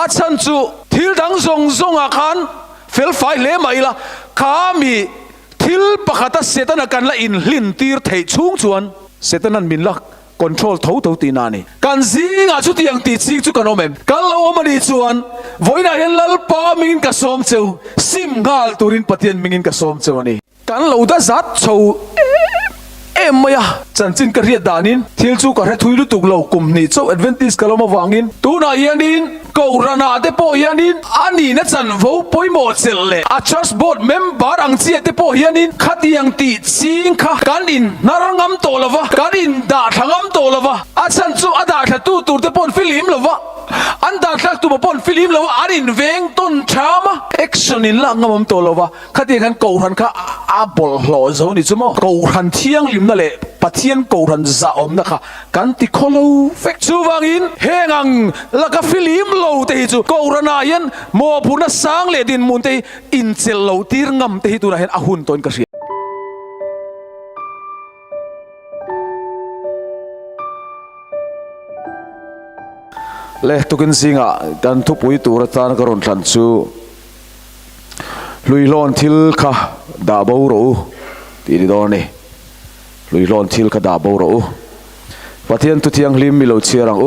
อาชันจูทิลดังซงอาคันเฟลไฟเล่ไม่ละข้ามีทิลปะขัดเสตันกันละอินลินตีร์เทชุ่งชวนเสตันนั้นมินละคอนโทรลเท่าตีนานี่การซิงอาชุดยังตีซิงจุกันโอเมมกันเราอมันดีชวนวันนั้นเห็นลัลปามิงกับสมเจ้าซิมกาลตูรินปะเทียนมิงกับสมเจ้านี่กันเราได้จัดโชว์มายาจันจินกระเรียดดานินทิลจูกระเรทุยลุตุกเหล่ากลุ่มนี่เจ้าเอดเวนติสกะเรามาวางินตูน่าเฮียนินกูรานาเตโปเฮียนินอันนี้นั่นจันฟูปอยโมเซลเล่อาชัสบอร์ดเมมบาร์อังเซียเตโปเฮียนินขัดยังตีซิงค่ะกันอินนารังอัมโตละวะกันอินดาทังอัมโตละวะอาชันจูอาดาทัตูตูเตโปนฟิลิมละวะอันดาทักตูมาปนฟิลิมละวะอันอินเวงต้นชามะเอ็กซ์นินละงามโตละวะขัดยังกูรันค่ะอาบอลหล่อเจ้านี่จุ๊มกูรันเที่ยงลิมนั่นแหละปะเทียนกูรันจะอมนะคะกันติโคโลเฟกชูวางินเฮงังละก็ฟิลิมโลเตหิจูกูรันอายันโมพูนัสสังเลดินมุนเตอินเซลโลตีร์งำเตหิตูนะเห็นอาหุนต้นกระเสียเล่ตุกินสิงะกันทุบปุยตูรัตานกรอนทันจูลุยลอนทิลค่ะดาบูรูตีดีดอนนี่ลุยลอนทิลค่ะดาบูรูปะเทียนตุเทียงลิมมิโลเชียรัง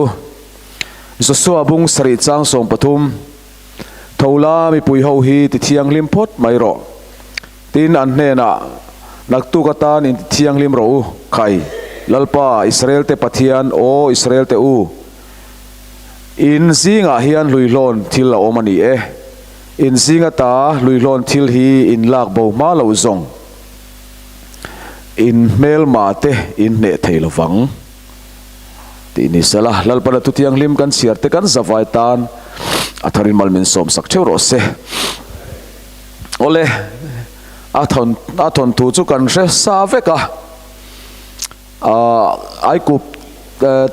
จะสัวบุงสริจังส่งปฐุมทว่ามีปุยเฮาฮีติเทียงลิมพดไม่รอตีนอันเนน่ะนักตุกตานิเทียงลิมรูใครลัลปาอิสราเอลเตปะเทียนโออิสราเอลเตอูอินซิงะเฮียนลุยลอนทิลละโอมันนี่อินซิงะตาลุยลอนทิลฮีอินลากบ่มาลาวซงอินเมลมาเตอินเนเทลฟังทีนี้สละลัลปะตุเทียงลิมกันเสียร์เตกันสวายตานอัธรินมัลมินสมสักเชวโรเซโอเลอาทนทูจุกันเชซาเวกะไอกุบ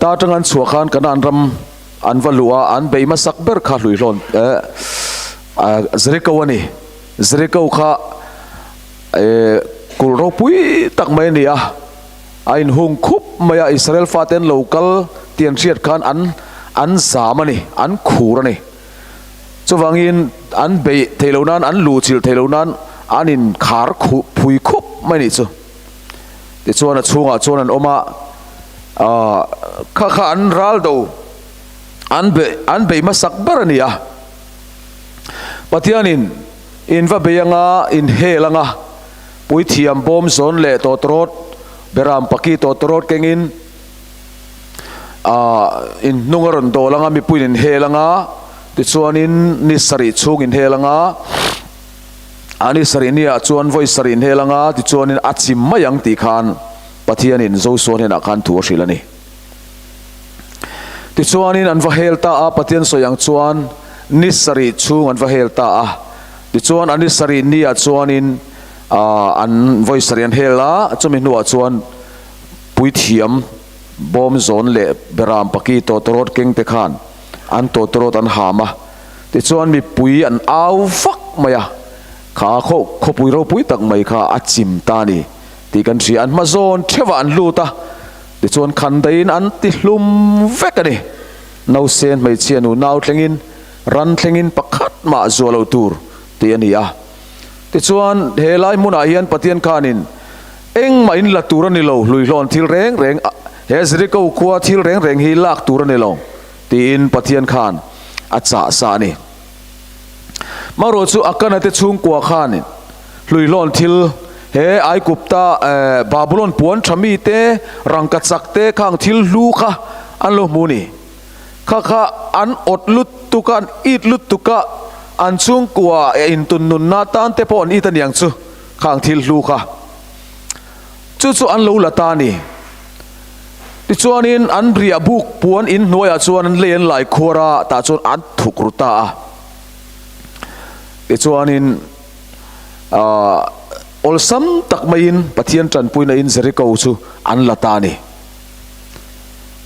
ตาจังอันสัวขานกันอันรำอันวัลัวอันเบย์มาสักเบอร์ข้าลุยลอนซริกาวนี่ซริกาวข้ากุลรปุยตักไม่เนี่ยอินหงคุบมายาอิสราเอลฟาเตนโลกัลเตียนเชียดขันอันสามันนี่อันขู่ระนี่จะฟังอินอันเบย์เทโลนันอันลูจิลเทโลนันอันอินขาร์คุพุยคุบไม่นี่จูแต่ชวนช่วงนั้นออกมาข้าอันรัลโดอันเบย์มาสักบาร์นี่ปะเทียนินอินว่าเบียงอินเฮลังปุยเทียมบอมซอนเล่ตัวตรดเบรามปักกี้ตัวตรดเก่งอินนุ่งรอนโตลังมีปุยอินเฮลังติดส่วนอินนิสริชุกอินเฮลังอันนี้สรินี่ชวนไว้สรินเฮลังติดส่วนอินอัดซิมมายังตีขานปะเทียนินโจส่วนอินอาการทัวชิลนี่ติดส่วนอินอันว่าเฮลตาปะเทียนส่วนยังชวนนิสริชุงอันว่าเฮลตาติดส่วนอันนิสรินี่ชวนอินอันไว้สรินเฮล่าจะมีหนวดชวนปุยเทียมบอมโซนเล่เบรามปักกี้ตัวตรดเก่งเตขานอันตัวตรดอันหามาติดส่วนมีปุยอันเอาฟักมายาข้าเขาปุยเราปุยตักไม่ข้าอัดจิมตานี่ตีกันสีอันมาโซนเทวอันลูตาติดส่วนคันเดินอันติลุมเวกันนี่นาวเซนไม่เชียนูนาวเทงินรันเทงินปักขัดมาจัวเราตูร์ตีอันนี้ติดส่วนเฮลัยมุนอายันปะเทียนขานินเอ็งมาอินละตูรันนี่เราลุยลอนทิลแรงเฮสริกเอาขวาทิลแรงฮีลากตูรันนี่เราตีอินปะเทียนขานอัจฉริสานี่มาโรจูอักกันเตชุงกัวขานินลุยลอนทิลเฮไอกุปตาบาบิโลนปวนชมีเตรังกัดสักเตข้างทิลลูค่ะอันโลมูนี่ข้าอันอดลุดตุกันอีดลุดตุกะอันซุงกัวอินตุนนุนนาตานเตปอนอีตันยังซูข้างทิลลูค่ะจู่อันลูละตานี่ที่ชวนอินอันเรียบุกปวนอินหน่วยชวนเลียนหลายขวราตาชวนอันถูกรุตาที่ชวนอินอลซัมตักไม่อินปะเทียนจันปุยในอินเสริกเอาซูอันละตานี่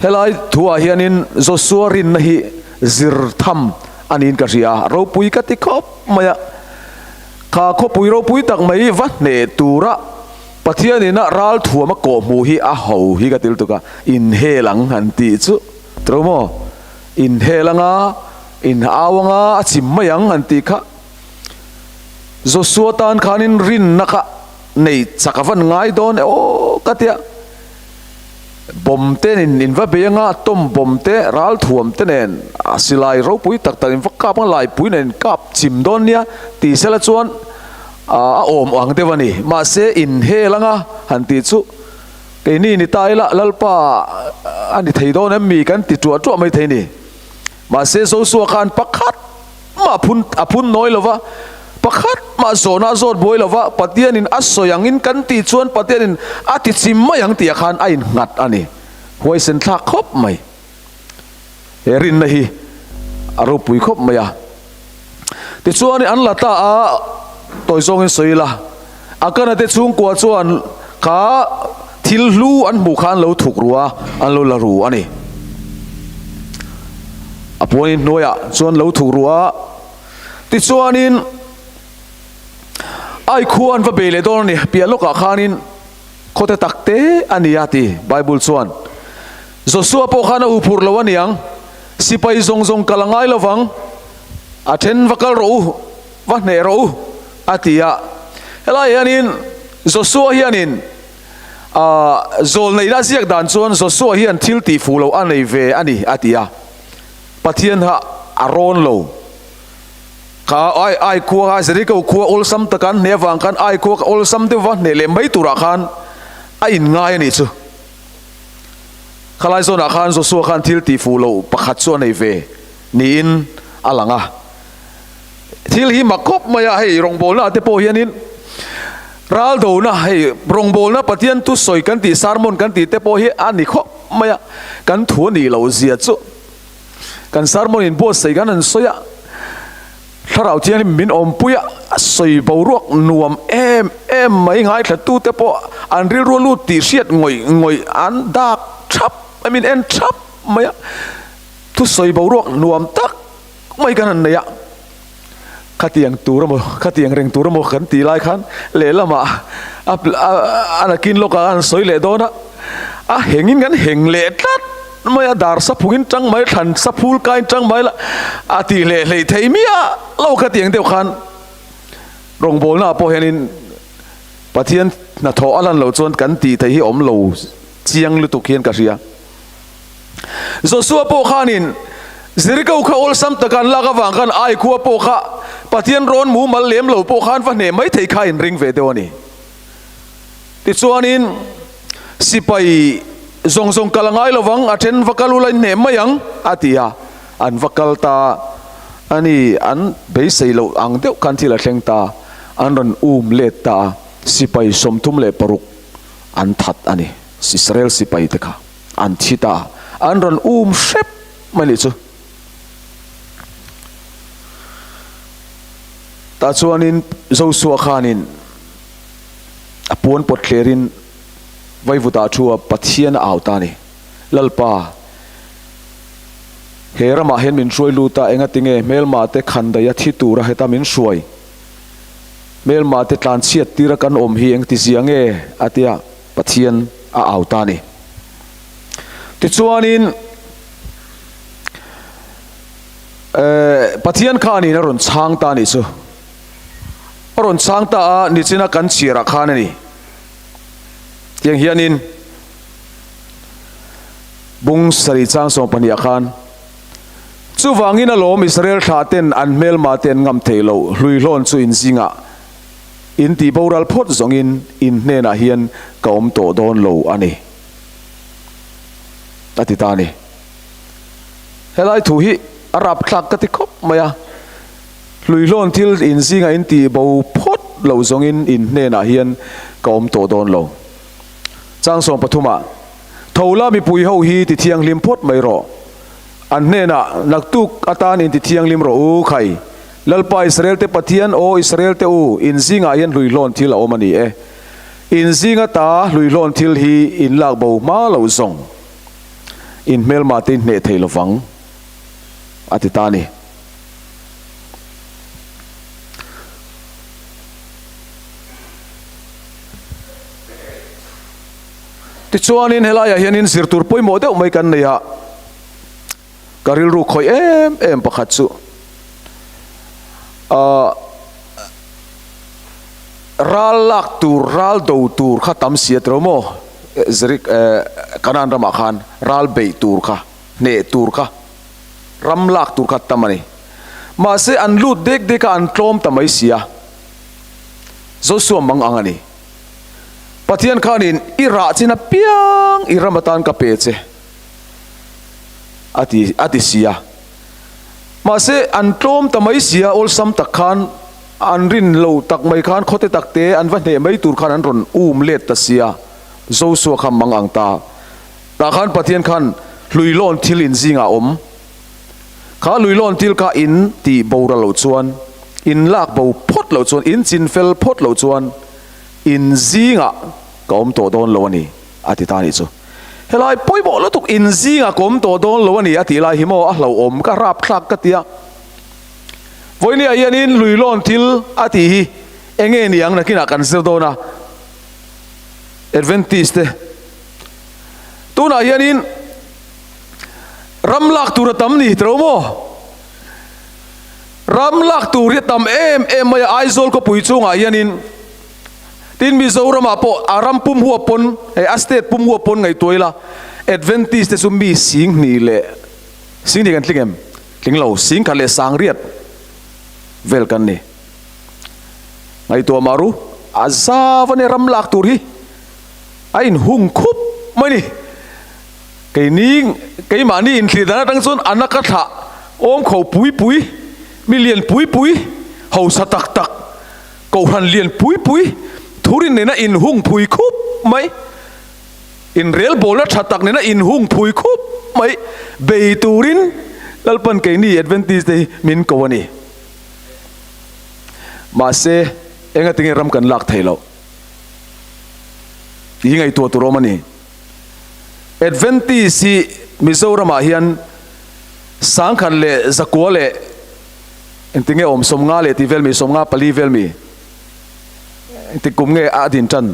เฮลัยทัวเฮียนินโจสัวรินนี่ซิรทัมอันอินกระเสียเราปุยกัติคบมายข้าขปุยเราปุยตักไม่วัดเนตูระปะเทียนินะรัลทัวมะโกมูฮีอาหูฮีกัติลตุกะอินเฮลังหันติจุตรโมอินเฮลัง in awanga achim mayang anti kha Joshua tan khanin rin naka nei chakavan ngai don o katia bomte in va benga tom bomte ral thuam te nen asilai ro pui tak tak in va kap lai pui nen kap chim don nia ti sela chuan a om ang te wani ma se in he langa han ti chu ke ni tai la lalpa ani thei don mi kan ti tu tu mai thei ni ma se Joshua khan pakhat ma phun noi lova pakhat ma zona zot boy lova patian in asoyang in kan ti chuan patian in ati chim mayang ti khan ain ngat ani hoi sen thak khop mai erin nahi aro pui khop maya ti chuan an lata a toy zong in soila akana te chung kwa chuan kha thil hlu an mu khan lo thuk ruwa an lo la ru ani apoin noya chuan lo thuk ruwa ti chuan in ai khuan va bele don ni pia loka khanin khote takte aniati bible chuan Joshua po khana upur lawan yang sipai zong zong kalangai lawang athen vakal ro va ne ro atia helai anin Joshua hianin zol nei da siak dan chuan Joshua hian thil ti fu lo anei ve ani atia pathian ha aron lo ka ai khuwa zeri ko khuwa ol sam takan ne wang kan ai khuwa ol sam de wa ne le mai tura khan a in ngai ni chu khalai zona khan Joshua khan thil ti fu lo pakhat chu nei ve ni in alanga thil hi makop maya hei rong bol na te po hianin ral do na hei rong bol na patian tu soi kan ti sarmon kan ti te po hi ani kho maya kan thu ni lo zia chu kan sarmon in bo sei kan an soya tharau thian min om puya soi boruak nuam em mai ngai thla tu te po an ril ru lu ti siat ngoi an dak thap I mean en thap maya tu soi boruak nuam tak mai kan an ya khatiang turamo khatiang reng turamo kan ti lai khan le lama anakin loka an soi le dona a hengin kan heng le tat maya dar sa phungin chang mai than sa phul kain chang mai la ati le thei mia lo khatiang deu khan rong bol na po henin pathian na tho alan lo chon kan ti thei hi om lo chiang lu tu khian ka ria Joshua po khanin zirika kha ol sam takan laga wang kan ai khuwa po kha pathian ron mu mal lem lo po khan va ne mai thei kha in ring ve deu ani ti chuanin sipai zong zong kalangai lawang athen vakalula ne mayang atia an vakal ta ani an bei sei lo ang deu kan thila thleng ta an ron le ta sipai somthum le paruk an that ani Israel sipai te kha an thita an ron shep mali chu ta chuanin Joshua khanin apon pot khlerin vai vuta thua pathian auta ni lalpa herama hen min soi luta enga tinge melma te khanda ya thi tura heta min soi melma te tlan chiat tira kan om hi eng ti ziange atia pathian a auta ni ti chuanin pathian khani na ron chang ta ni chu ron chang ta ni china kan chira khan ni tiang hianin bung sari chang song pania khan chu wangin alom Israel thaten an mel ma ten ngam theilo hlui hlon chu in zinga in ti boral phot zongin in hne na hian kaum to don lo ani tatita ni helai thu hi arab thlak ka ti khop maya hlui hlon thil in zinga in ti bo phot lo zongin in hne na hian kaum to don lo chang song pathuma thola mi pui ho hi ti thiang lim phot mai ro an hne na naktuk atan in ti thiang lim ro u khai lalpa Israel te pathian o Israel te u in zinga yan hlui hlon thil a omani in zinga ta hlui hlon thil hi in lak bo ma lo zong in mel ma tin ne theilo wang atitani ti chuanin helaya hianin sirtur poi mo deuh mai kan neya การิลรูคอยเอ็มประคัตสุรัลลักตูรัลดูตูร์ข้าตั้มเสียตระโมจริกขนาดรำอาคารรัลเบยตูร์ข้าเนตูร์ข้ารำลักตูร์ข้าตั้มนี่มาเสอันลูดเด็กอันตรอมตั้มไม่เสียโจสวมมังอังนี่ปะเทียนข้านินอิระจินะเปียงอิระมาตันกับเปเจอติเสียมาเสอันตรอมตั้มไม่เสียอลซัมตะคานอันรินโลตักไม่คานโคตรตักเตอันวันเดไม่ตูร์คานอันรอนเล็ดตะเสียโจสัวคำมังอังตาตาคานปะเทียนคานลุยล้อนทิลินซิงอาข้าลุยล้อนทิลข้าอินตีบูระเหล่าจวนอินลากบูพดเหล่าจวนอินจินเฟลพดเหล่าจวนอินซิงก็ตัวโดนเหล่านี้อธิตานิจูเฮลัยป่วยบอกแล้วถูกอินซิงก็ตัวโดนเหล่านี้อธิลายหิมะเหล่าก็ราบคลักกันเตียวันนี้ยันอินลุยล้อนทิลอธิเองนี่ยังนักกินกันเสียโดนะเอเวนติสเตตัวน่ะยันอินรำลักตูระตั้มนี่ตระโมรำลักตูระตั้มไม่ไอโซลก็ปุยจงอายันินทินมิโซรามาโปอารามปุ่มหัวปนไออัสเตตปุ่มหัวปนไงตัวละเอดเวนติสเตสุมีสิงนี่แหละสิงนี่กันลิงเอ็มลิงเราสิงกันเลยสังเรียดเวลกันนี่ไงตัวมารู้อาซาวันนี้รำลักตูรีไอ้หุ่งคุบไม่นี่ไก่นิ่งไก่หมานี่อินทรีย์นะตั้งส่วนอนาคตะโอมเขาปุยมีเลียนปุยเขาสตักเขาหันเลียนปุยทุรินเนี่ยนะอินหุ่งปุยคุบไหมอินเรียลโบลัดสตักเนี่ยนะอินหุ่งปุยคุบไหมเบยตูรินแล้วปันไก่นี่เอดเวนติสเตมินกวนี่มาเซเองก็ติงรำกันลักไทยเรายังไงตัวโรมันนี่เอดเวนติสีมิโซรามาเฮียนสังขันเลสกัวเลเอ็นติงเงอมสมงาเลที่เวลมีสมงาปลีเวลมีเอ็นติกุมเงอดินจัน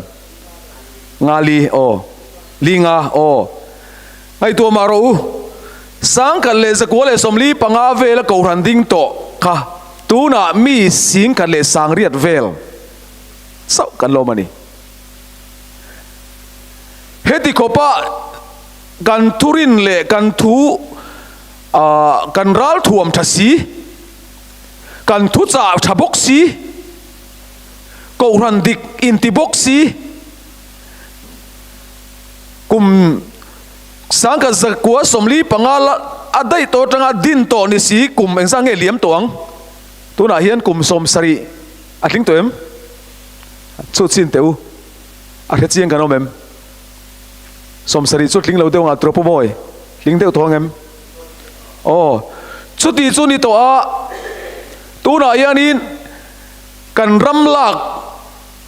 งาลีโอลีงาโอไอตัวมารู้สังขันเลสกัวเลสมลีปังอาเวลกูรันดิ้งโตค่ะตูน่ะมีสิงขันเลสังเรียดเวลเศร้ากันโลมานี่เฮติโคปะกันทุรินเล่กันทูกันรัลถ่วมทัศสีกันทุจ่าทับกสีกูรันดิกอินติบกสีกุมสังกัดสกัวสมลีปังอาละอได้โตจังอดินโตนิสีกุมเองสังเกลียมตัวงตัวน่ะเฮียนกุมสมสรีอัดลิงตัวเอ็มสุดสิ้นเตวอัดเจียงกันเอาเอ็มสมสรีสุดลิงเราเดียวงาตัวพ่อบ่อยลิงเดียวตัวเอ็มโอ้สุดที่สุดนี่ตัวน่ะยันอินกันรำลัก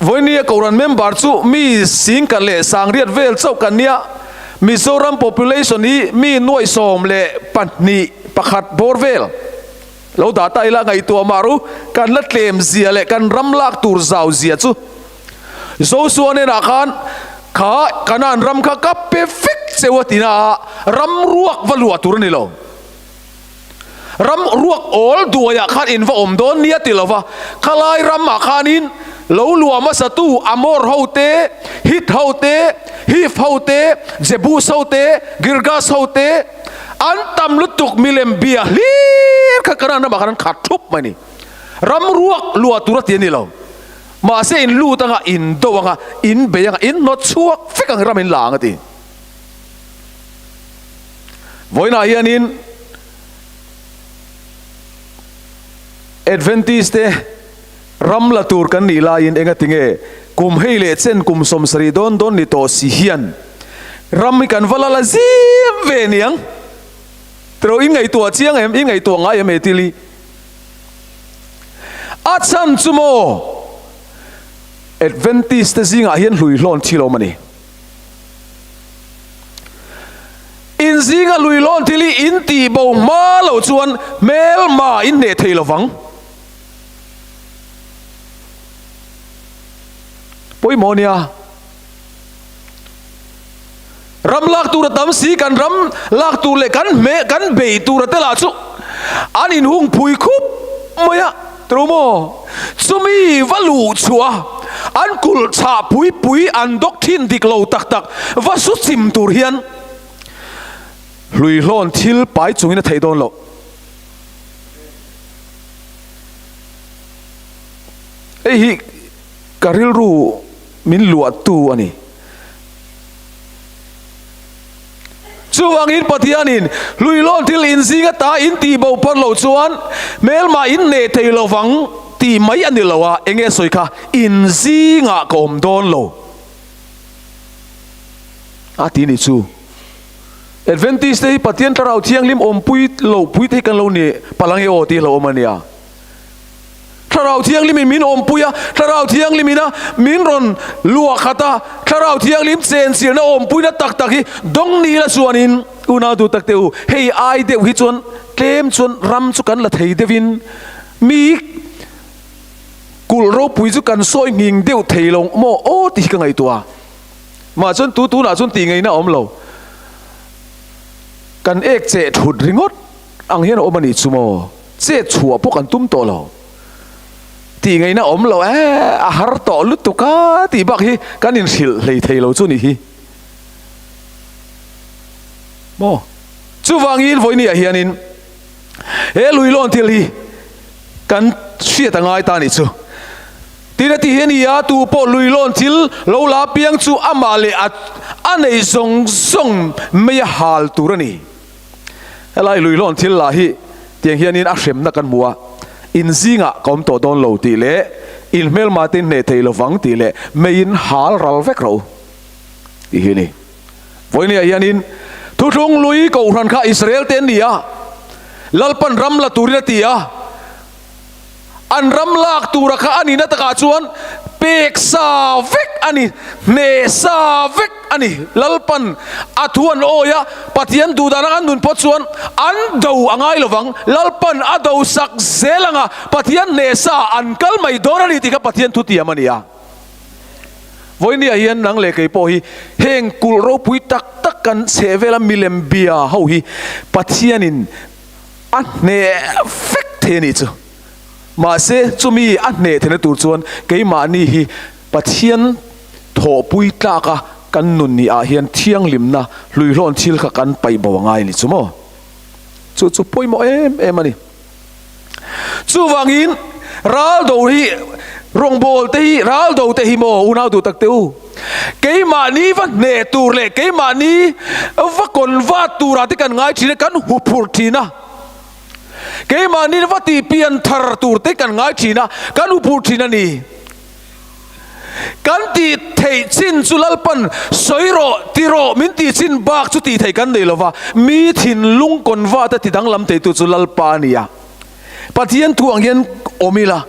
วันนี้กูรันเมมบาร์ซูมีสิงกันเลยสังเรียดเวลเจ้ากันเนี่ยมีโซรัม population นี้มีหน่วยสมเลยปันนี่ประคัดบอร์เวลเราด่าไตละไงตัวมารู้กันละเต็มเสียเลยกันรำลักตูร์สาวเสียซูโซส่วนเนี่ยนะกันข้าขนาดรำข้ากับเปฟิกเสวตินารำรวกวัลวัวตูร์นี่เรารำรวกโอลตัวอยากขัดอินว่าอมโดนเนี่ยติลว่าขลายรำมาขานินเหลาลัวมาสตูอามอร์เฮาเตฮิตเฮาเตฮิฟเฮาเตเจบูสเฮาเตกิรกาสเฮาเตอันตำลุตุกมิเลมเบียลีข้าขนาดนั้นมาขนาดขัดทุบมานี่รำรวกลัวตุรเตียนี่เรามาเสียอินลูตั้งอินโดงอินเบียงอินนอตชัวฟิกังรำอินหลางตีวันนี้ยันอินเอดเวนติสเตรำละตูร์กันนี่ลายินเองติงกุมให้เลเซนกุมสมสรีโดนนิโตสิเฮียนรำมีกันวลาละซิมเวเนียงแต่เราอิงไงตัวเจียงอิงไงตัวง่ายเมติลีอาชันจุโมเอดเวนติสเตซิงอาเฮียนลุยล้อนที่เรามันนี่อินซิงาลุยล้อนที่ลีอินตีบ่มาเหล่าชวนเมลมาอินเนเทลวังปุยโมเนีย ram lak tu tam si kan ram lak tu le kan be tu ra te la chu an in hung phui khup maya tromo chumi valu chua an kul cha pui an dok thin dik lo tak va su chim tur hian hlui hlawn thil pai chungin a thei don lo ei hi karil ru min luat tu ani chuwangin pathianin hlui hlawn thil in zinga ta in ti bo par lo chuan mel ma in ne thei lo wang ti mai ani lowa enge soi kha in zinga kom don lo a ti ni chu Adventist te pathian tarau thiang lim om pui lo pui te kan lo ni palang e o ti lo omania tarau thiang lim min om puya tarau thiang limina min ron lua khata tarau thiang lim chen sir na om pui na tak hi dong ni la chuanin una du tak teu hei ai de hi chuan tlem chuan ram chu kan la thei devin mi kul ro pui chu kan soi nging deu thei long mo o ti ka ngai tua ma chuan tu na chuan ti ngai na om lo kan ek che thut ringot ang hian omani chumo che chua pok an tum to lo ti ngai na om lo a har to lut tu ka ti bak hi kan in hil lei thei lo chu ni hi mo chu wangin voini a hianin e lui lon thil hi kan sia ta ngai ta ni chu tina ti hian ya tu po lui lon thil lo la piang chu amale at anei zong me hal turani elai lui lon thil la hi tiang hianin a hrem na kan muwa in zinga kom to don lo ti le in mel matin ne thei lo wang ti le me in hal ral vek ro ti hi ni voini a hianin thu thung lui ko ran kha Israel ten nia lalpan ram la turina tia an ram lak tura kha ani na taka chuan pek sa vek ani ne sa vek ani lalpan athuan oya pathian du dana an nun pot chuan an do angai lowang lalpan ado sak zelanga pathian ne sa an kal mai donani tika pathian thu ti amania voini a hian nang le kei po hi heng kul ro pui tak kan sevela milem bia ho hi pathianin an ne vek the ni chu ma se chumi a ne thena tur chuan keima ni hi pathian tho pui tlaka kan nun ni a hian thiang limna hlui hlawn thil kha kan pai bawangai ni chumo chu poimo em ani chu wangin ral do hi rong bol te hi ral do te hi mo unau du tak teu keima ni va ne tur le keima ni va kon va tura ti kan ngai thile kan hupur thina keima ni va ti pian thar tur te kan ngai thina kan hupur thina ni kan ti thei chin chulal pan soiro tiro min ti chin bak chu ti thei kan nei lova mi thin lung kon wa ta ti dang lam te tu chulal pa nia pathian tu angin omila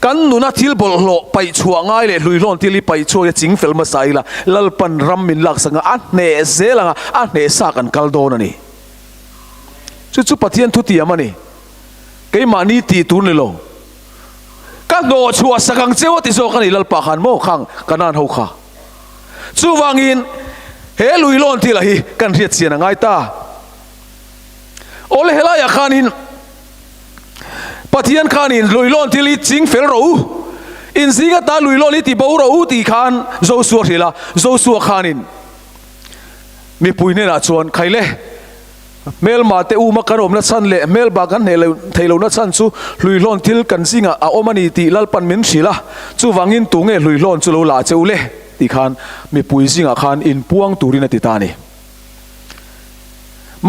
kan nuna thil bol lo pai chua ngai le hlui hlawn thil pai chua ya ching fel ma sai la lalpan ram min lak sanga a ne zelanga a ne sa kan kal don ani chu pathian thu ti amani ke mani ti tu ni lo ka no chua sakang chewa ti zo kan ilal pa khan mo khang kanan ho kha chu wangin he hlui hlawn thil hi kan riat chian ngai ta ole hela ya khanin pathian khanin hlui hlawn thil hi ching fel ro in zinga ta hlui hlawn hi ti bo ro ti khan zo suwa hila zo suwa khanin mi puine na chuan khaile mel ma te u ma kan om na chan le mel ba kan ne theilo na chan chu hlui hlawn thil kan zinga a omani ti lalpan min sila chu wangin tu nge hlui hlawn chu lo la cheu le ti khan mi pui zinga khan in puang turina ti ta ni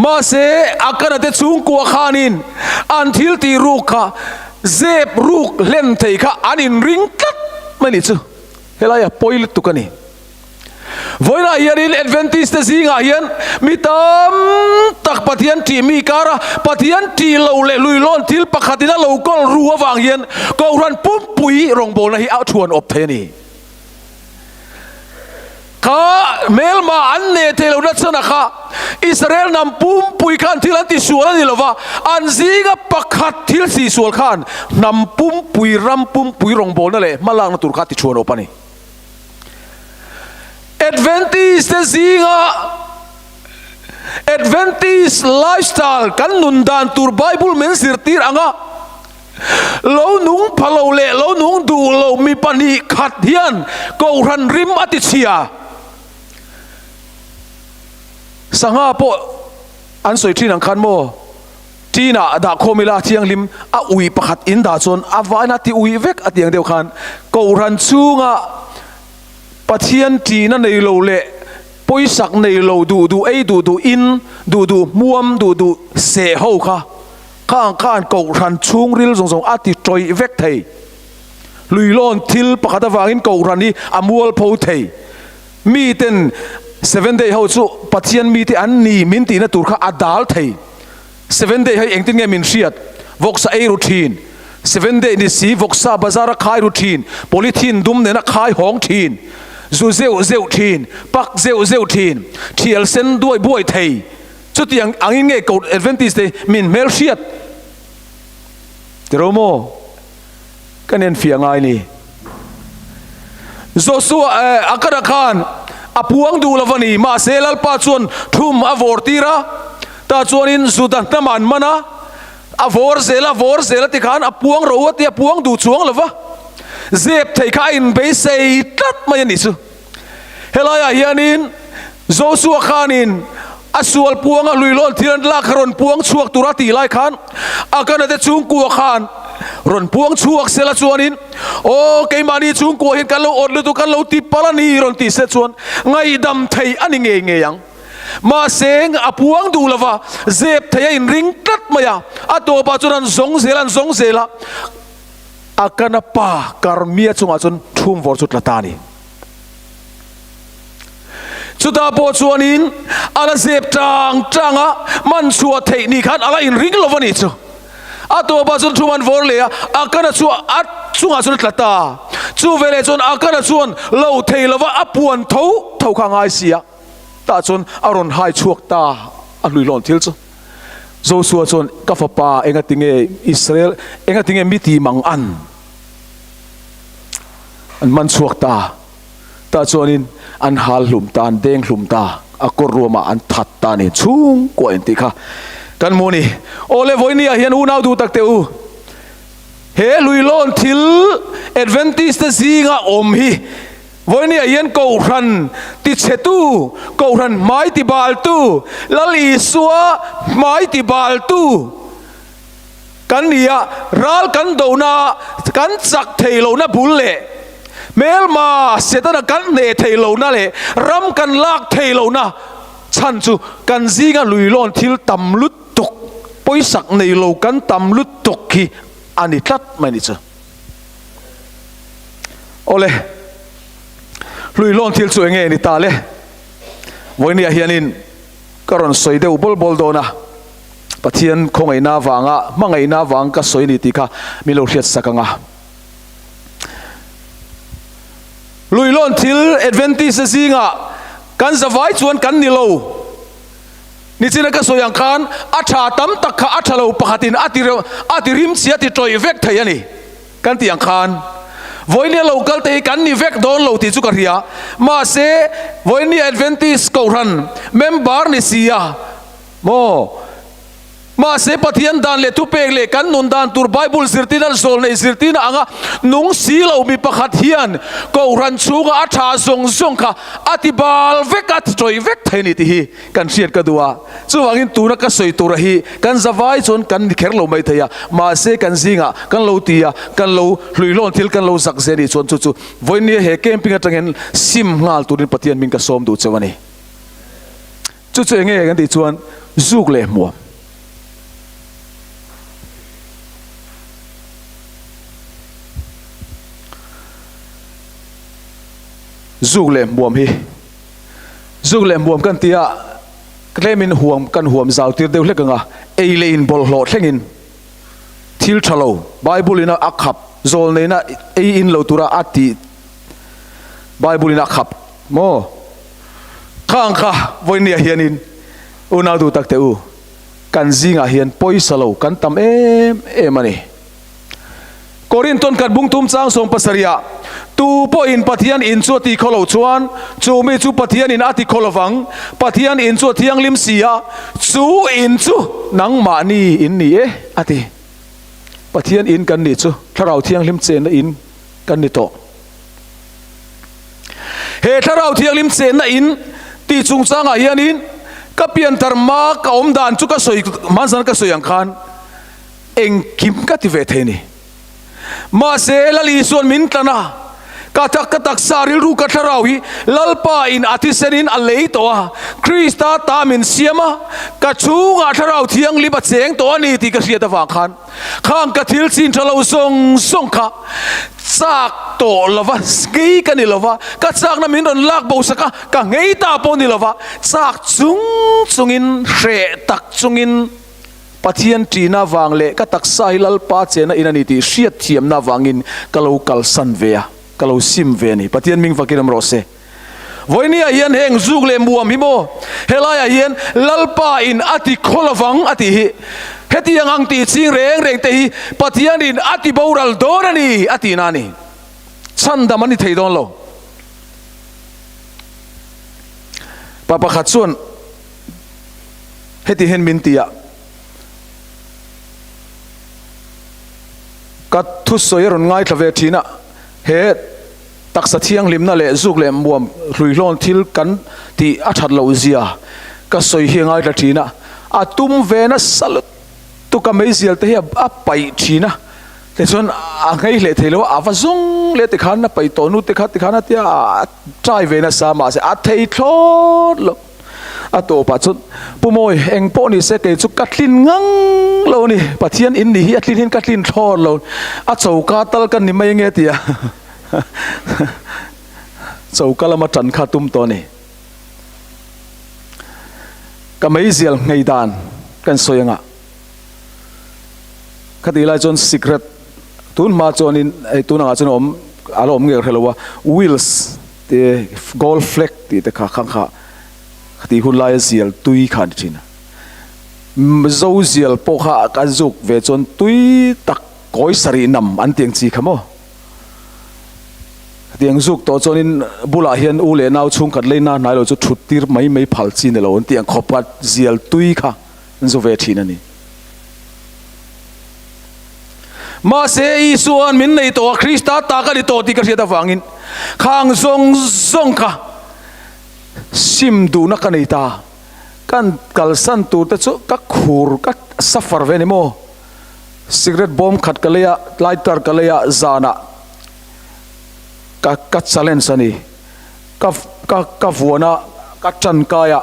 ma se akana te chung ko khanin an thil ti ruka zep ruk len thei kha anin ring tat mani chu helaya poil tukani voina hianin Adventist zinga hian mitam tak pathian ti mi kara pathian ti lo le lui lon thil pakhatina lo kol ruwa wang hian ko ran pum pui rong bol na hi out thuan op theni kha melma an ne thelo na chana kha Israel nam pum pui khan thil an ti sual ni lova an zinga pakhat thil si sual khan nam pum pui ram pum pui rong bol na le malang na tur kha ti thuan opani Adventist zinga Adventist lifestyle kan nun dan tur Bible men sirtir anga lo nung phalo le lo nung du lo mi pani khat hian ko ran rim ati chia sanga po an soi thin ang khan mo tina da khomila thiang lim a ui pakhat in da chon awana ti ui vek atiang deu khan ko ran chunga pathian tina nei lo le poisak nei lo du ei du in du muam du se ho kha khan ko ran chung ril zong ati troi vek thei luilon thil pakhat awangin ko ran ni amual pho thei mi ten 7 day ho chu pathian mi ti an ni min ti na tur kha adal thei 7 day hai engtin nge min riat voksa ei routine 7 day ni si voksa bazar khai routine polythene dum ne na khai hong thin zu zeu thin pak zeu thin thial sen duai buai thei chu tiang angin nge ko Adventist te min mel riat teromo kanen fiangai ni Joshua akara khan apuang du lavani ma selal pa chuan thum avortira ta chuanin zudan taman mana avor zela ti khan apuang ro ti apuang du chuang lova zep thei kha in be sei tat mai ni chu helaya hianin Joshua khanin asual puanga luilon thiran la kharon puang chuak turati lai khan akana te chung ku khan ron puang chuak sela chuanin o keimani chung ko hin kalo odlu tu kalo ti palani ron ti se chuan ngai dam thei ani nge yang ma seng apuang du lava zep thei in ring tat maya ato pa chuan zong zela akana pa karmia chunga chun thum vor chut latani chuta po chuanin ala zep tanga man chua thei ni khan ala in ring lovani chu ato ba chun thuman vor le akana chu at chunga chun tlata chu vele chun akana chuan lo thei lova apuan tho kha ngai sia ta chun aron hai chuak ta a luilon thil chu Joshua chun ka fa pa enga tinge Israel enga tinge miti mang an man chuak ta chuanin an hal hlum ta an deng hlum ta akor roma an that ta ni chung ko en ti kha kan moni ole voini a hian u nau du tak te u he luilon thil Adventist te zinga om hi voini a hian ko ran ti chetu ko ran mai ti bal tu lali suwa mai ti bal tu kan nia ral kan do na kan chak thei lo na bul le melma setana kan ne thei lo na le ram kan lak thei lo na chan chu kan zinga luilon thil tam lut tok poisak nei lo kan tam lut tok ki ani tlat mai ni cha ole luilon thil chu enge ni ta le voini a hianin karon soi deu bol do na pathian khongai na wanga mangai na wang ka soi ni ti kha milo riat sakanga luilon thil Adventist zinga kan zawai chuan kan ni lo ni china ka soyang khan atha tam tak kha athalo pakhatin atirim chia ti troi vek thai ani kan tiang khan voini local te kan ni vek don lo ti chu ka ria ma se voini Adventist ko ran member ni sia mo ma se pathian dan le tu pek le kan nun dan tur Bible zirtina sol nei zirtina anga nung si lo mi pakhat hian ko ran chunga atha zong kha atibal vek at troi vek thaini ti hi kan siat ka duwa chuwangin tuna ka soi tur hi kan zawai chon kan kherlo mai thaya ma se kan zinga kan lo tia kan lo hluilon thil kan lo zak zeri chon chu voini he camping atangen sim ngal turin pathian min ka som du chawani chu enge kan ti chuan zuk le mo zuk lem buam kan tia klemin huam kan huam zau tir deu hlekanga eilein bol hlo thlengin thil thalo Bible ina akhap zol neina ei in lo tura ati Bible ina akhap mo khang kha voinia hianin una du takte u kan zinga hian poisalo kan tam em ani Korinton kan bungtum chang som pasaria tu po in pathian in chu ti kholo chuan chu mi chu pathian in ati kholovang pathian in chu thiang lim sia chu in chu nang ma ni in ni e ati pathian in kan ni chu tharau thiang lim chen na in kan ni to he tharau thiang lim chen na in ti chung changa hian in ka pian tarma ka om dan chu ka soi mansan ka soyang khan eng kim ka ti ve the ni ma se lali suan min tana katak saril ru katharawi lalpa in atisenin alei to Krista tamin siama kachunga tharau thiang liba cheng to ani ti ka sia ta wang khan khang ka thil chin thalo song kha chak to lova skei ka ni lova ka chak na min ron lak bo saka ka ngei ta po ni lova chak chungin hre tak chungin pathian tina wang le ka tak sai lalpa chena inani ti hriat thiam na wangin kalau kal san vea kalau sim ve ni pathian ming fakiram rose voinia hian heng zuk le muam hi mo helaya hian lalpa in ati kholovang ati hi heti ang ti ching reng te hi pathian in ati boral dorani ati nani chanda mani theidon lo papa khatsun heti hen mintia kat thu soyeron ngai thave thina he taksa thiang limna le zuk le muam hlui hlawn thil kan ti a that lo zia ka soi hiangai la thina atum vena salut tu ka meisial te a pai thina te chon a ngai le thelo a va zung le te khan na pai to nu te khan tia trai vena sa ma se a thei thlot lo a to pa chun pumoi eng po ni se ke chu katlin ngang lo ni pathian in ni hi atlin hin katlin thor lo a chauka tal kan ni mai nge tia chauka lama tran kha tum to ni ka mai zial ngei dan kan soyanga khati lai chon secret tun ma chon in tunanga chon om alom nge hrelowa wheels te gold fleck ti te kha khang kha khati hulai zial tui khan thina zo zial po kha ka zuk ve chon tui tak koi sari nam an tiang chi khamo tiang zuk to chonin bula hian u le nau chung khat leina nai lo chu thutir mai phal chi ne lo tiang khopat zial tui kha zo ve thina ni ma se I suan min nei to Krista ta ka ni to ti ka sia ta wangin khang zong kha sim du na ka nei ta kan kalsan tu ta chu ka khur ka suffer ve ni mo cigarette bomb khat ka leya lighter ka leya zana ka challenge ani ka vuana ka chan kaya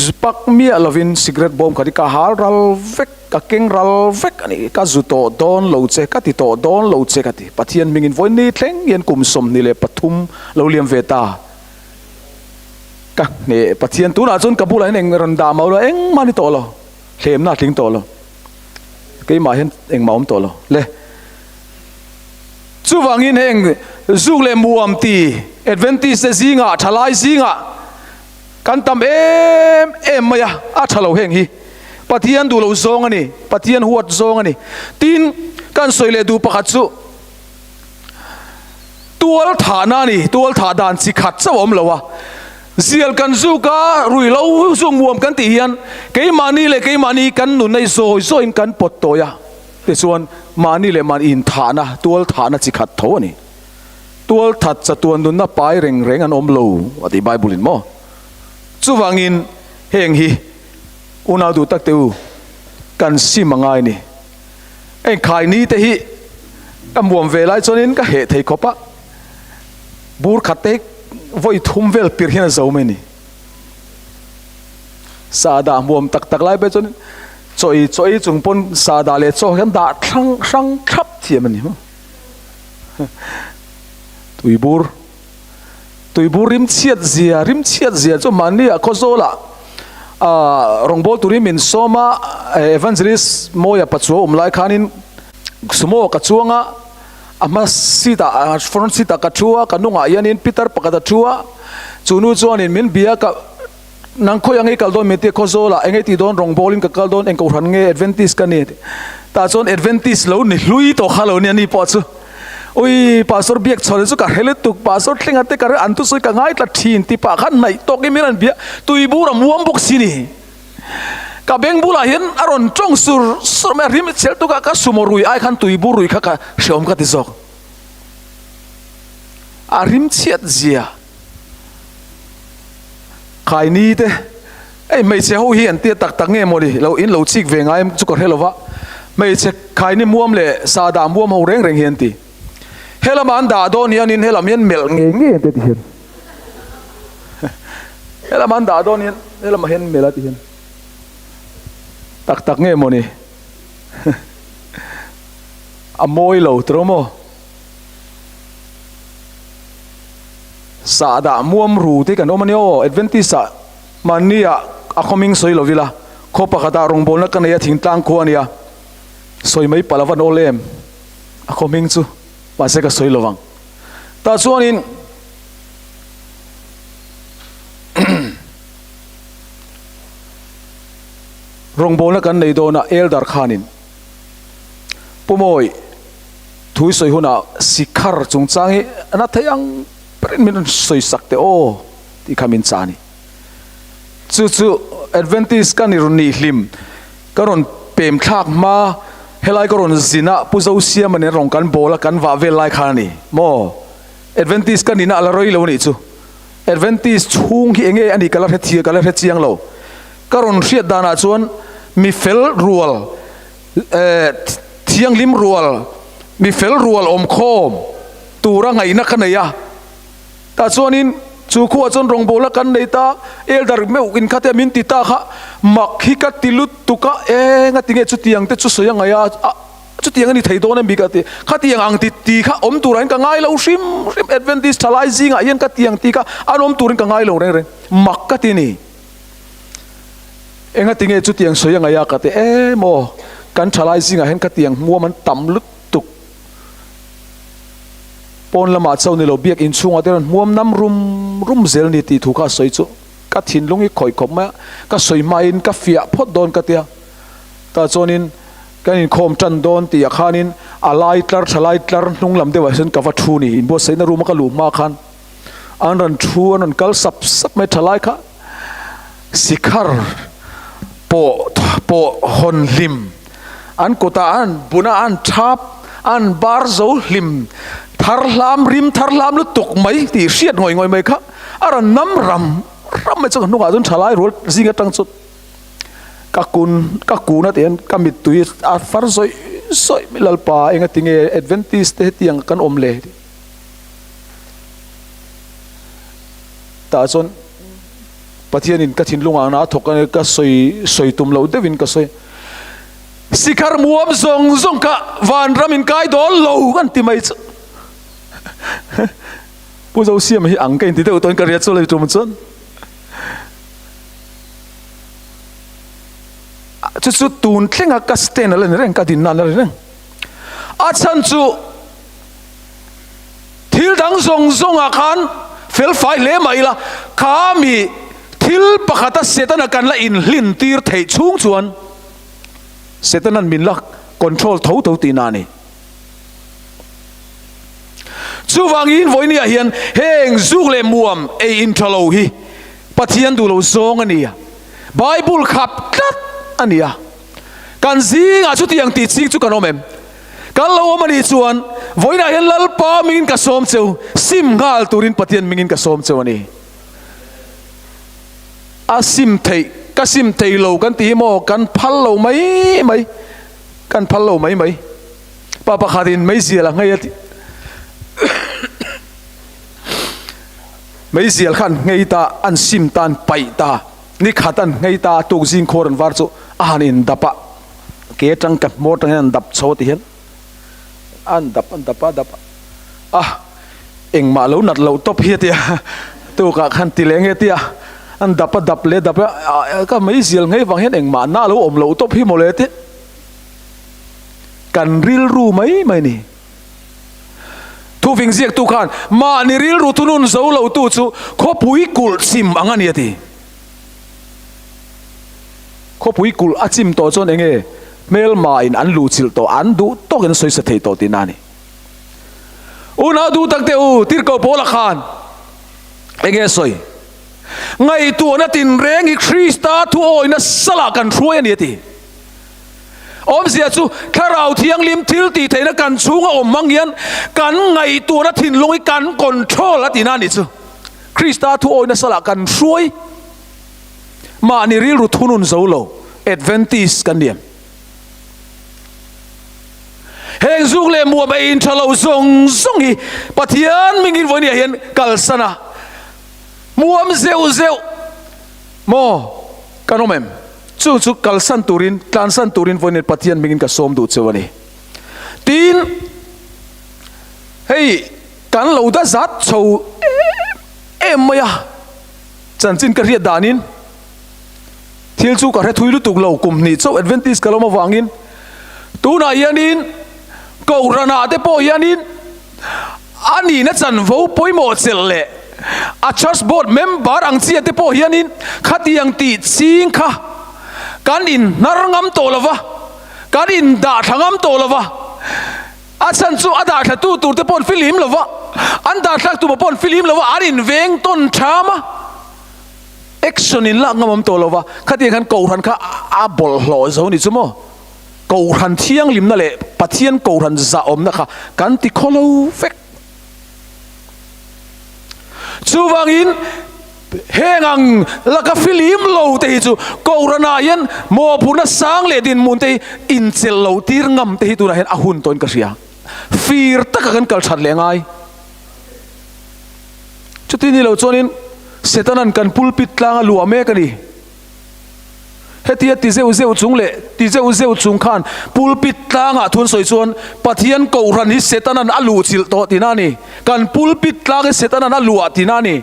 zpak mi alovin cigarette bomb khadi ka har ral vek ka keng ral vek ani ka zuto don lo che ka ti to don lo che ka ti pathian mingin voini thleng yen kum som ni le pathum lo liam veta ka ne pathian tu na chon kabula eng ran da mau lo eng mani to lo thlem na thling to lo ke ma hen eng maum to lo le chu wangin heng zuk le muam ti advantage zinga thalai zinga kan tam em maya a thalo heng hi pathian du lo zong ani pathian huat zong ani tin kan soile du pakhat chu tual thana ni tual tha dan chi khat chawom lowa zial kan zuka rui lo zung muam kan ti hian ke mani kan nu nei zo in kan pot to ya te chuan mani le man in thana tual thana chi khat tho ani tual that cha tuan dun na pai reng an om lo ati bible in mo chu wangin heng hi una du tak teu kan simangai ni en khai ni te hi amuam ve lai chonin ka he thei khopa bur khate voi thum vel pir hian zo me ni sa da muam tak lai be chonin choi chung pon sa da le cho hian da thang thap thiam ani mo tuibur rim chiat zia cho mani a khozola rongbol turi min soma evangelist moya pachuo umlai khanin sumo ka chuanga ama sita front sita ka thua kanunga yanin peter pakata thua chunu chuanin min bia ka nangkhoi angai kaldon mete khozola engai ti don rongbolin ka kaldon engko ran nge advantage ka ni ta chon advantage lo ni hlui to khalo ni ani po chu ui pastor biak chole chu ka hele tuk pastor thlenga te ka an tu soi ka ngai tla thin ti pa khan nai to ke miran bia tui bu ram muam bok sini ka beng bula hian aron tong sur me rim chel tu ka sumorui ai khan tui bu rui kha ka shom ka ti zok a rim chiat zia khai ni te ei mei che ho hi an tia tak tak nge mo di lo in lo chik ve ngai chu ko helova mei che khai ni muam le sa da muam ho reng reng hian ti hela man da don hian in hela mian mel nge te ti hian hela man da don hian hela ma hian mela ti hian tak tak nge mo ni a moi lo tromo sa da muam ru te kan omanio adventist mania a coming soi lovila khopa khata rong bol na kan ya thing tang ko ania soi mai palawan olem a coming chu pa se ka soi lovang ta chuanin rong bol na kan nei do na elder khanin pumoi thui soi huna sikhar chungchangi ana thayang min soi sakte o ti khamin chani chu adventist kan iruni hlim karon pem thak ma helai karon zina puzo sia mane rong kan bola kan wa vel lai khani mo adventist kan ina la roi lo ni chu adventist chung hi enge ani kala he chiang lo karon riat dana chuan mi fel rual thiang lim rual mi fel rual om khom tura ngai na khanaya ta chuanin chu khu chon rong bola kan nei ta elder me in khate min ti ta kha mak hi ka tilut tuka e nga tinge chu tiang te chu soya nga ya chu tiang ani thei do na mi ka te kha tiang ang ti kha om turan ka ngai lo rim adventist thalai zinga yen ka tiang ti ka anom turin ka ngai lo reng reng mak ka ti ni enga tinge chu tiang soya nga ya ka te e mo kan thalai zinga hen ka tiang mua man tam lut pon lama chau ni lo biak in chunga te muam nam rum zel ni ti thuka soi chu ka thin lungi khoi khop ma ka soi mai in ka fia phot don ka tia ta chonin kan in khom tan don ti akhanin alai tlar thalai tlar hnung lam de wa sen ka va thu ni in bo sei na rum ka lu ma khan an ran thu an kal sap me thalai kha sikhar po hon lim an kota an buna an thap an bar zo lim thar lam rim thar lam lu tuk mai ti riat ngoi mai kha ara nam ram mai chu nu ga jun thalai rol zinga tang chu ka kun na ten ka mit tu a far soi milal pa enga tinge adventist te tiang kan om le ta chon pathian in ka thin lunga na thokan ka soi tum lo devin ka soi sikhar muam zong ka van ram in kai dol lo kan ti mai chu puzo siam hi ang kain ti deu ton ka ria chu le tum chon chu tun thlenga ka sten ala ne reng ka din na la reng a chan chu thil dang zong a khan fel fai le mai la khami thil pakhata setana kan la in hlin tir thei chung chuan setanan min la control tho ti na ni chu wangin voini a hian heng zuk le muam e in thalo hi pathian du lo zong ania bible khap tat ania kan zinga chu tiang ti ching chu kan omem kan lo mani chuan voina hian lal pa mingin ka som cheu sim ngal turin pathian mingin ka som cheu ani a sim thei lo kan ti mo kan phal lo mai kan phal lo mai pa khatin mai zia la ngai ati mấy ziel khan ngay ta an sim tan pai ta ni khatan ngay ta tu jing khoran war chu anin dapa ke tang kat mo tang an dap chho ti hen an dapa eng ma lo nat lo top hi tia tu ka khan ti leng he tia an dap le ka mấy ziel ngay wang hen eng ma na lo om lo top hi mo le ti kan ril ru mai ni tu ving ziek tu khan ma ni ril ru tunun zo lo tu chu kho pui kul sim angani ati kho pui kul achim to chon enge mel ma in an lu chil to an du to gen soi sa thei to ti nani una du tak te u tir ko pola khan enge soi ngai tu na tin reng i Krista thu oi na sala kan thruai ani ti om sia chu kharau thiang lim thil ti theina kan chunga om mangian kan ngai tu na thin lungi kan control atina ni chu Krista thu oi na sala kan thruai ma ni ril ru thunun zolo Adventist kan diam heng zung le mua ba in thalo zong zong hi pathian mingin voi ni hian kalsana muam zeu mo kanomem chu kalsan turin kansan turin voi ni pathian mingin ka som du chewani tin hey kan lo da zat chho em maya chanchin ka ria danin thil chu ka re thui lu tuk lo kum ni cho Adventist kaloma wangin tu na yanin ko rana te po yanin ani na chan vo poimo chelle a church board member ang chi te po yanin khatiang ti ching kha kan in narngam to lova kan in da thangam to lova a chan chu ada tha tu tur te pon film lova an da thak tu pon film lova arin veng ton thama action in la ngamam to lova khatiang kan ko ran kha a bol hlo zo ni chumo cầu hành thiêng lim na lệ bắt thiên cầu hành giả om na kha kan ti kholo fek chu wangin hengang la ka film lo te chu cầu rana yen mo puna sang le din mun te in chel lo tir ngam te tu na hen ahun ton ka ria fear ta kan kal that le ngai chu ti ni lo chonin setanan kan pulpit tlang lu me ka ni hetia ti zeu chung le ti zeu chung khan pulpit tlanga thun soi chuan pathian ko ran hi setanan alu chil to tinani kan pulpit tlang setanan alu atinani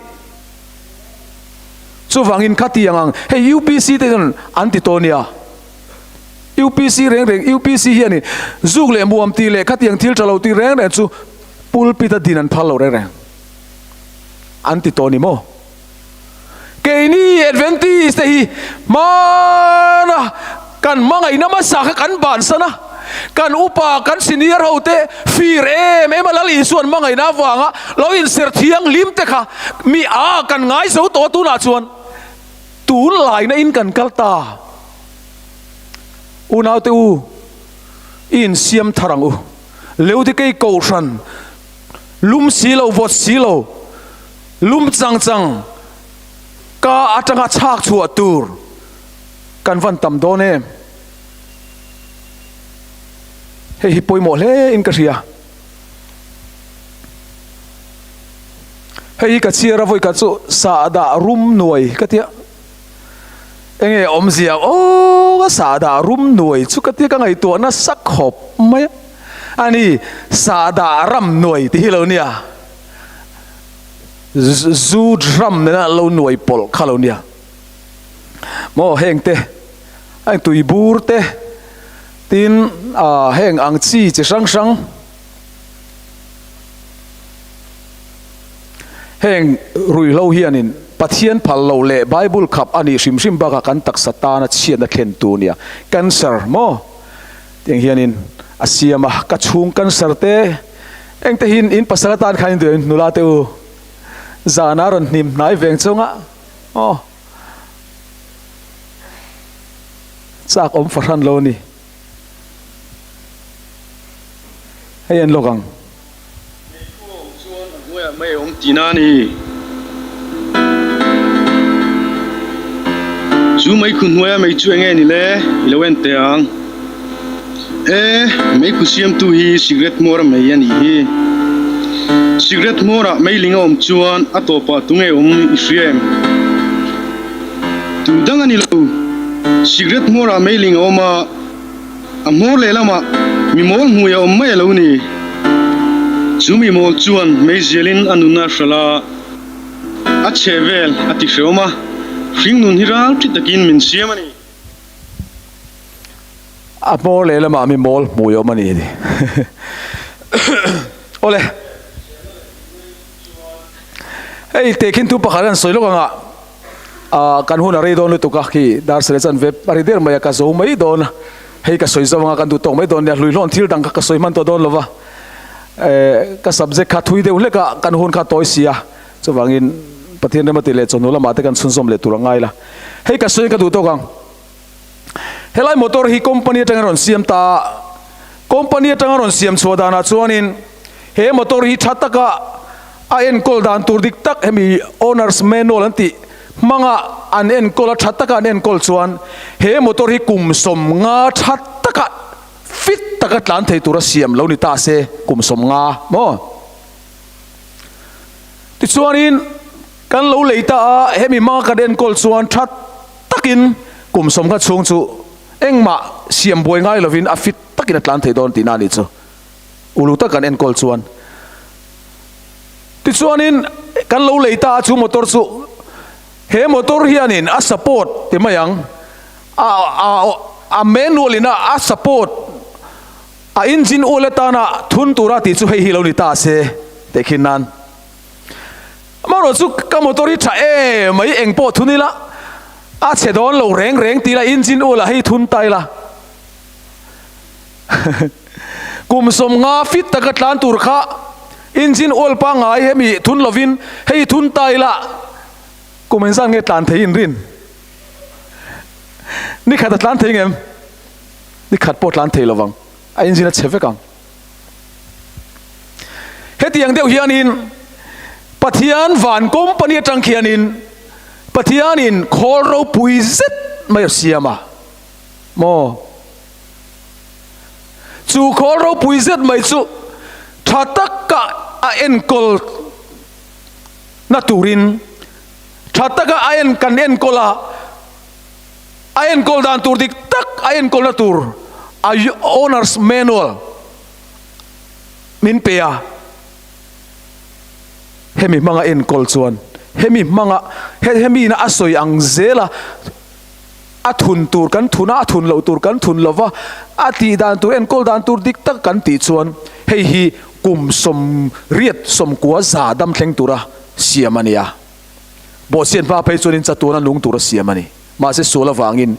chu wangin khati angang he UPC te don antitonia UPC reng UPC hi ani zuk le muam ti le khatiang thil chalo ti reng re chu pulpit dinan phalo reng antitoni mo Kini Adventist hi mana kan mangai nama sak kan ban sana kan upa kan senior hote fir malali suan mangai na wanga lo in ser thiang lim te kha mi a kan ngai zo to tu na chuan tu lai na in kan kalta unau te u in siam tharang u leu te kai ko ran lum silo vot silo lum chang ka atanga chak chu atur kan van tam do ne he poimo le in ka ria he ka chia ra voi ka chu sa da rum noi ka tia enge om zia o sa da rum noi chu ka tia ka ngai to na sak khop mai ani sa da ram noi ti lo nia zu drum na lo nuai pol khalonia mo heng te ai tui bur te tin heng ang chi che sang heng rui lo hianin pathian phal lo le bible khap ani sim ba ka kan tak satana chian na khen tu nia cancer mo tiang hianin asiama ka chung cancer te eng te hin in pasalatan khain du nula te u zanaron nim nai veng chunga chak om faran lo ni hayan lokang mai om tinani chu mai khun hoya mai chu enge ni le ilowen teang mai khu siam tu hi cigarette mor mai ani hi cigarette mora mai linga om chuan atopa tunge om isriem tu dangani lo cigarette mora mai linga oma amor le lama mi mol huya om mai lo ni chumi mol chuan mai zelin anuna shala a chevel ati shoma ring nun hiral titakin min siamani amor le lama mi mol muyo mani ni ole hey tekin tu pakaran soilo nga kan huna re don tu ka ki dar selesan web pari der maya ka zo mai don hey ka soi zo nga kan tu tong mai don ya hlui hlon thil dang ka soi man to don lova ka subject kha thui deuh leka kan hun kha toy sia chuwangin pathian rema ti le chonu lama te kan sunsom le turangai la hei ka soi ka du to kang helai motor hi company tangaron siam ta company tangaron siam chodana chuanin he motor hi thataka a en kol dan tur dik tak hemi owners manual anti manga an en kol thataka an en kol chuan he motor hi kum som nga thataka fit taka tlan thei tura siam lo ni ta se kum som nga mo ti chuanin kan lo leita a hemi manga ka den kol chuan that takin kum som ka chung chu engma siam boi ngai lovin a fit takin atlan thei don ti na ni chu ulu ta kan en kol chuan ti chuanin kan lo leita chu motor chu he motor hianin a support ti mayang a manual ina a support a engine oletana thun tura ti chu hei hiloni ta se tekhinan maro chu ka motor hi tha e mai engpo thunila a chedon lo reng reng ti la engine ola hei thun tai la kum som nga fit taka tlan tur kha engine oil pa ngai hemi thun lovin hei thun tai la kum insan nge tlan thein rin ni khat tlan thei ngem ni khat po tlan thei lowang a engine a cheve kang hetiang deuh hianin pathian van company tang khianin pathianin khol ro puizet mai siama mo chu khol ro puizet mai chu thataka a en kol na turin thataka a en kan en kola a en kol dan tur dik tak a en kol na tur a owners manual min peya hemi manga en kol chuan hemi manga hemi na asoi ang zela athun tur kan thuna athun lo tur kan thun lova ati dan tur en kol dan tur dik tak kan ti chuan hei hi kum som riat som kwa za dam thleng tura siamania bo sian pa phei chuan in chatuna lung tura siamani ma se sola wangin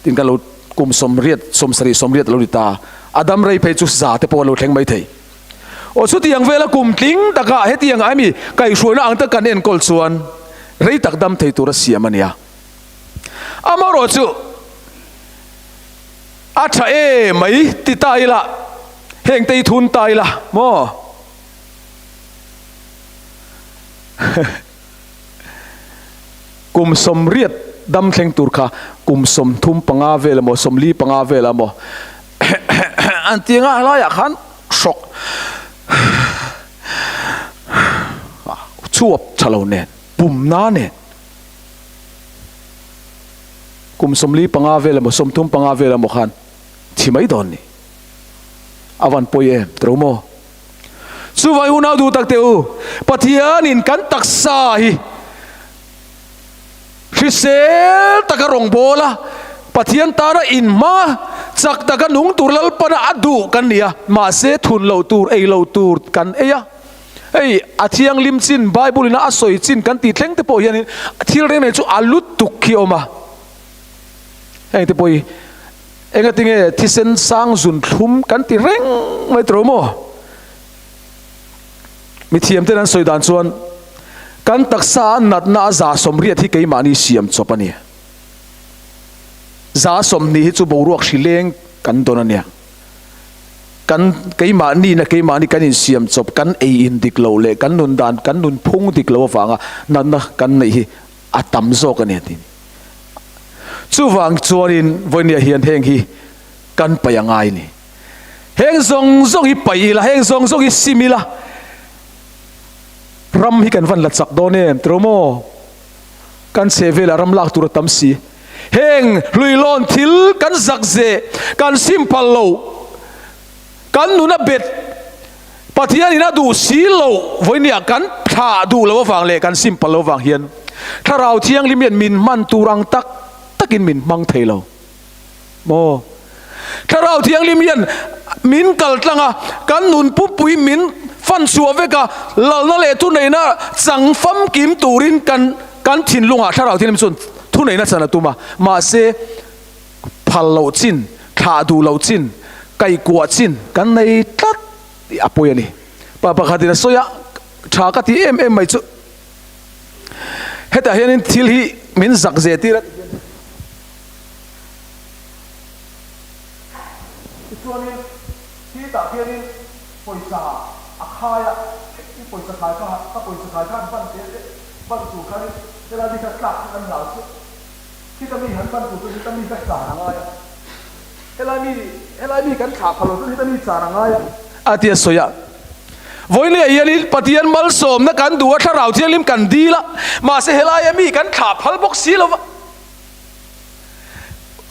tin kan lo kum som riat som sari som riat lo ta adam rei phei chu za te po lo thleng mai thei o chu tiang vela kum tling taka he tiang ami kai hruina ang ta kan en kol chuan rei tak dam thei tura siamania amaro chu atha e mai ti tai la heng tei thun tai la mo kum som riat dam thleng tur kha kum som thum panga vela mo som li panga vela mo antinga la ya khan shok chuap thalo nen pum na nen kum som li panga vela mo som thum panga vela mo khan thimai don ni awan poye tromo chu vai una du tak teu pathian in kan taksa hi Krisel takarong bola pathian tara in ma chak taka nung turlal pana adu kan nia ma se thun lo tur ei lo tur kan eya ei athiang lim chin bible ina asoi chin kan ti thleng te po hian thil reng ne chu alut tuk khi oma ei te poi enga tinge thisen sang zun thum kan ti reng mai tromo mi thiam te nan soi dan chuan kan taksa nat na za som riat hi ke mani siam chopani za som ni hi chu boruak hrileng kan donania kan ke mani na ke mani kan in siam chop kan ei in dik lo le kan nun dan kan nun phung dik lo wanga nan na kan nei hi atam zo kan he tin chu wang chuanin voinia hian heng hi kan payangai ni heng zong zong hi paila heng zong zong hi simila ram hi kan van la chak do ne tromo kan sevela ram lak tur tam si heng hlui hlawn thil kan zakze kan simpal lo kan nuna bet pathian ina du si lo voinia kan tha du lo wang le kan simpal lo wang hian tharau thiang limian min man turang tak takin min mang theilo mo tharau thiang limian min kal tlanga kan nun pupui min fan suwa veka lalna le tu nei na chang fam kim turin kan thin lunga tharau thiam chun thu nei na chana tuma ma se phal lo chin tha du lo chin kai kwa chin kan nei tat apoi ani pa khatin soya tha ka ti em mai chu heta hianin thil hi min zak je ti ra chuanin ti ta hianin poisa akhaya poisa khai ka poisa khai ka ban te ban tu khai tela di ka tlak kan lau chu ti ta mi han ban tu ti ta mi ka sa ngai helai mi kan kha phalo tu ti ta mi sa ngai atia soya voile yanin patian mal som na kan duwa tharau thialim kan dila ma se helai mi kan kha phal bok silova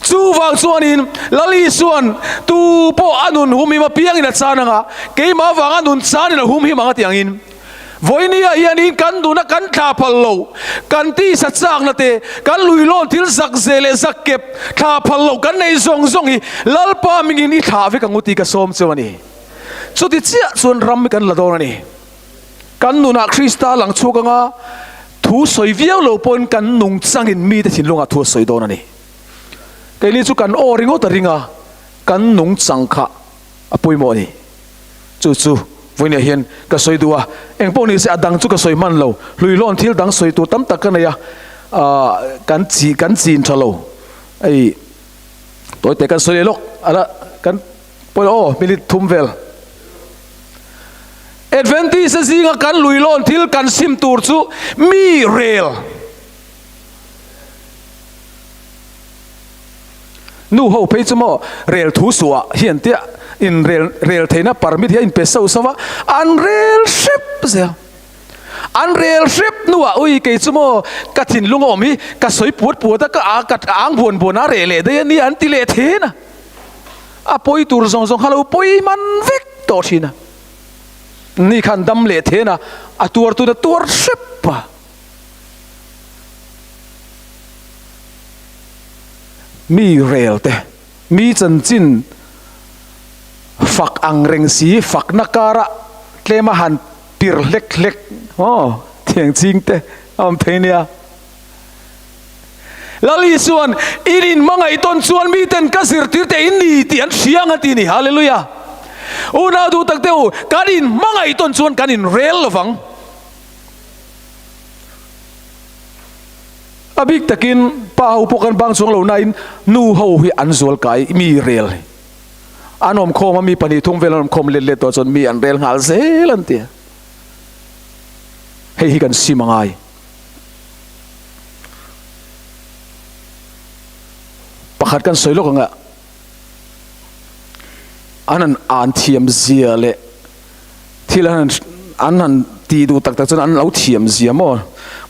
chu wang chuanin lali suan tu po anun humi ma piang ina chananga ke ma wang anun chan ina hum hi manga tiangin voinia yanin kan du na kan kha phal lo kan ti sa chang na te kan lui lon thil zak zele zak kep kha phal lo kan nei zong zong hi lalpa mingin i tha ve ka nguti ka som chawani chuti chia chun ram kan la don ani kan nu na krista lang chukanga thu soi viau lo pon kan nung changin mi te thinlunga thu soi don ani keili chu kan o ringo ta ringa kan nung changkha apui mo ni chu voinia hian ka soi duwa engpo ni se adang chu ka soi man lo lui lon thil dang soi tu tam tak kan ya kan chin thalo ai toy te kan soi lok ala kan poi o milit thumvel advantage zinga kan lui lon thil kan sim tur chu mi rel nu ho pe chumo rel thu suwa hian tia in rel theina permit hi in peso sawa an rel ship ze an rel ship nuwa ui ke chumo ka thin lungom hi ka soi puat ka a ka ang bon a rele de ni an ti le thena a poi tur zong halo poi man vek to thina ni khan dam le thena a tur tu da tur ship pa mi rel te mi chan chin fak ang reng si fak nakara tlema han pir lek thiang ching te am thenia lali suan irin mangai ton chuan mi ten kasir tir te in ni ti an hriang ati ni hallelujah una du tak teu kanin mangai ton chuan kanin rel lovang abik takin pa hu pokan bang chung lo nain nu ho hi an zol kai mi rel anom khom mi pani thung velam khom le to chon mi an rel ngal zelan tia hei hi kan simangai pakhat kan soilok anga anan an thiam zia le thilan anan ti du tak chon an lo thiam zia mo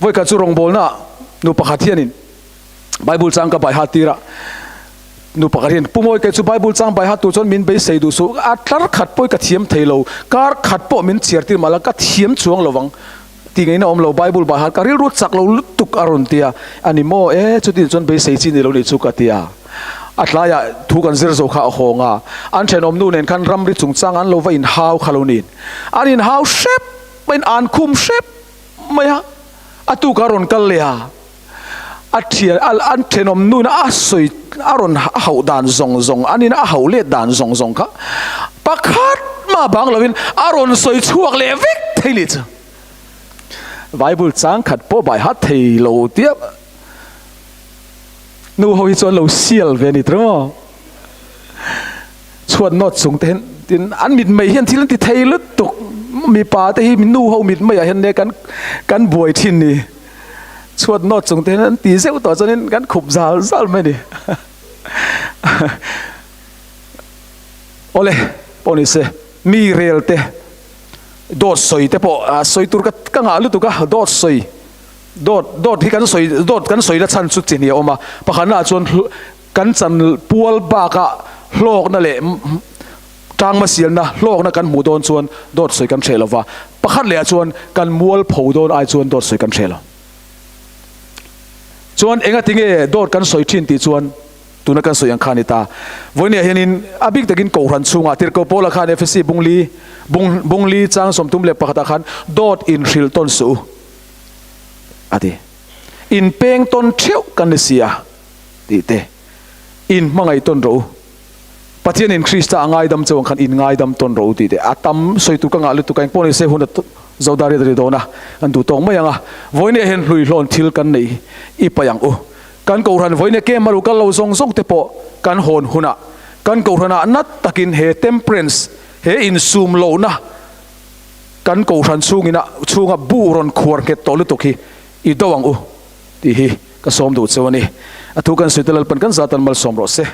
voi ka chu rong bol na nu pakhat hianin bible chang ka bai hatira nu pakharin pumoi ke chu bible chang bai hatu chon min be sei du su a tlar khat poi ka thiam theilo kar khat po min chirtir mala ka thiam chuang lowang ti ngai na om lo bible bai hat ka ril rut chak lo lutuk aron tia ani mo chu ti chon be sei chi ni lo ni chu ka tia atlaya thu kan zir zo kha honga an thenom nu nen kan ram ri chung chang an lo va in hau khalonin an in hau shep in an khum shep maya atu karon kal leha athia al an thenom nu na asoi aron hau dan zong anin a hau le dan zong kha pakhat ma bang lovin aron soi chuak le vek theili cha bible chang khat po bai ha theilo tia nu ho hi chon lo sial ve ni tro chuan not chung ten tin an mit mai hian thil ti theilu tuk mi pa te hi nu ho mit mai hian ne kan boi thin ni chuan not chung ten an ti seu to chonin kan khup zal mai ni ole poni se mi rel te dot soi te po soi tur ka nga lu tu ka dot soi dot hi kan soi da chan chu chin hi oma pakhana chon kan chan pual ba ka hlok na le tang ma sial na hlok na kan mu don chuan dot soi kan thelova pakhat le chuan kan mual pho don ai chuan dot soi kan thelo chuan enga tinge dot kan soi thin ti chuan tuna kan soi ang khanita voinia hianin abik takin ko ran chunga tir ko pola khan fc bungli chang somtum le pakhata khan dot in hril ton su ati in peng ton theu kan sia ti te in mangai ton ro pathian in Krista angai dam chawang khan in ngai dam ton ro ti de atam soitu ka nga lu tu kain poni se hun zodari dari dona an du tong mayanga voine hen hlui hlon thil kan nei ipayang u kan ko ran voine ke maru kal lo song song te po kan hon huna kan ko rana nat takin he temperance he in sum lo na kan ko ran chunga buron khwar ke tolu to khi I dawang u ti hi ka som du chawani atu kan suitalal pan kan zatan mal som ro se